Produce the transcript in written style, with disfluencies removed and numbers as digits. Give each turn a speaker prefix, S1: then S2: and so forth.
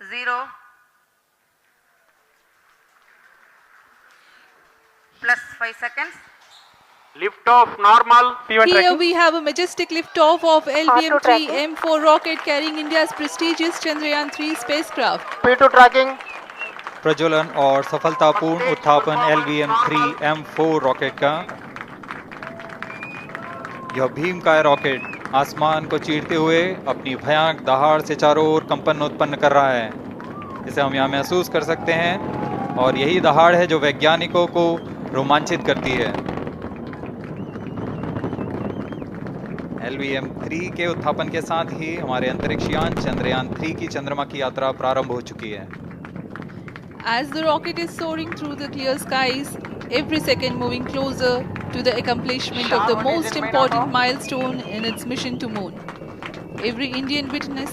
S1: 0 plus 5 seconds.
S2: Lift off normal.
S3: P1
S4: Here
S3: tracking.
S4: we have a majestic liftoff of LVM-3 M4 rocket carrying India's prestigious Chandrayaan 3 spacecraft.
S3: P2 tracking.
S5: प्रज्वलन और सफलतापूर्ण उत्थापन LVM-3 M4 rocket का। यह भीमकाय rocket आसमान को चीरते हुए अपनी भयानक दहाड़ से चारों ओर कंपन उत्पन्न कर रहा है। इसे हम यहाँ महसूस कर सकते हैं और यही दहाड़ है जो वैज्ञानिकों को रोमांचित करती है। LVM-3 के उत्थापन के साथ ही हमारे अंतरिक्ष यान चंद्रयान 3 की चंद्रमा की यात्रा प्रारंभ हो चुकी है।
S4: As the rocket is soaring through the clear skies, every second moving closer to the accomplishment of the most important milestone in its mission to moon. Every Indian witnessing